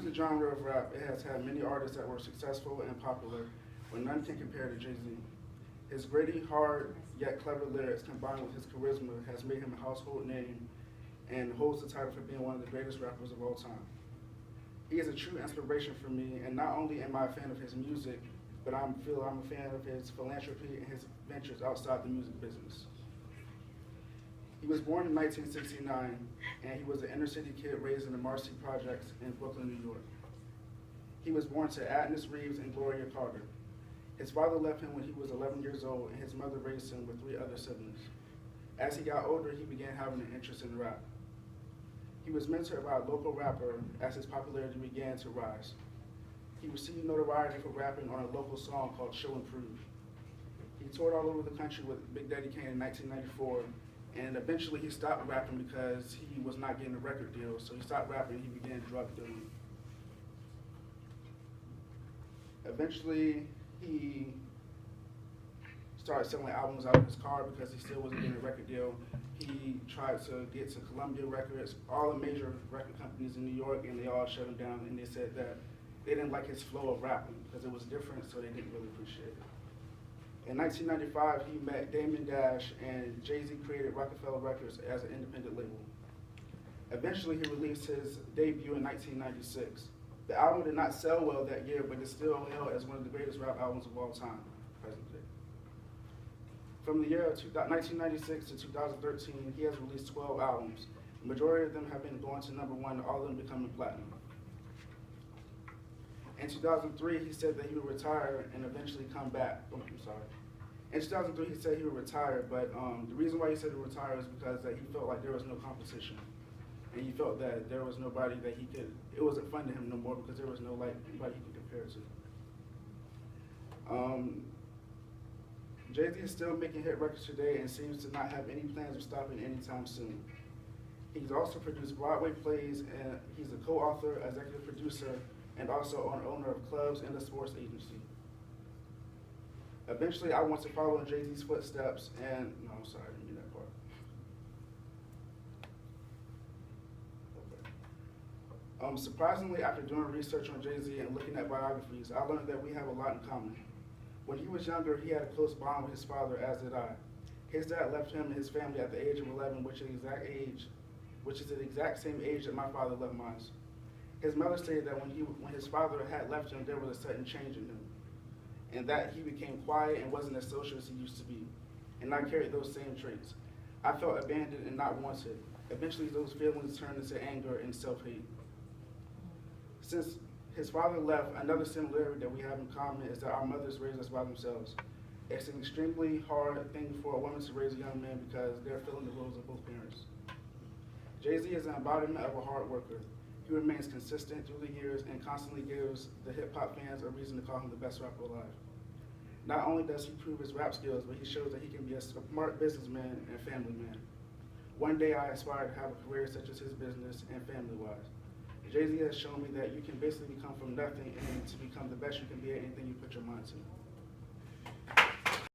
the genre of rap, it has had many artists that were successful and popular, but none can compare to Jay-Z. His gritty, hard, yet clever lyrics combined with his charisma has made him a household name and holds the title for being one of the greatest rappers of all time. He is a true inspiration for me, and not only am I a fan of his music, but I'm a fan of his philanthropy and his ventures outside the music business. He was born in 1969, and he was an inner city kid raised in the Marcy Projects in Brooklyn, New York. He was born to Agnes Reeves and Gloria Carter. His father left him when he was 11 years old, and his mother raised him with 3 other siblings. As he got older, he began having an interest in rap. He was mentored by a local rapper as his popularity began to rise. He received notoriety for rapping on a local song called Show and Prove. He toured all over the country with Big Daddy Kane in 1994, and eventually he stopped rapping because he was not getting a record deal, so he stopped rapping and he began drug dealing. Eventually, he started selling albums out of his car because he still wasn't getting a record deal. He tried to get to Columbia Records, all the major record companies in New York, and they all shut him down, and they said that they didn't like his flow of rapping because it was different, so they didn't really appreciate it. In 1995, he met Damon Dash, and Jay-Z created Rockefeller Records as an independent label. Eventually, he released his debut in 1996. The album did not sell well that year, but it's still hailed as one of the greatest rap albums of all time, present day. From the year of 1996 to 2013, he has released 12 albums. The majority of them have been going to #1, all of them becoming platinum. In 2003, he said that he would retire and eventually come back. Oh, I'm sorry. In 2003, he said he would retire, but the reason why he said he would retire is because that he felt like there was no competition. And he felt that there was nobody that he could, it wasn't fun to him no more because there was nobody he could compare to. Jay-Z is still making hit records today and seems to not have any plans of stopping anytime soon. He's also produced Broadway plays, and he's a co-author, executive producer, and also an owner of clubs and a sports agency. Eventually, I want to follow in Jay-Z's footsteps, and, no, I'm sorry, I didn't mean that part. Okay. Surprisingly, after doing research on Jay-Z and looking at biographies, I learned that we have a lot in common. When he was younger, he had a close bond with his father, as did I. His dad left him and his family at the age of 11, which is the exact same age that my father left mine. His mother stated that when his father had left him, there was a sudden change in him, and that he became quiet and wasn't as social as he used to be. And I carried those same traits. I felt abandoned and not wanted. Eventually, those feelings turned into anger and self-hate. Since his father left, another similarity that we have in common is that our mothers raised us by themselves. It's an extremely hard thing for a woman to raise a young man because they're filling the roles of both parents. Jay-Z is an embodiment of a hard worker. He remains consistent through the years and constantly gives the hip-hop fans a reason to call him the best rapper alive. Not only does he prove his rap skills, but he shows that he can be a smart businessman and family man. One day I aspire to have a career such as his business and family-wise. Jay-Z has shown me that you can basically become from nothing and to become the best you can be at anything you put your mind to.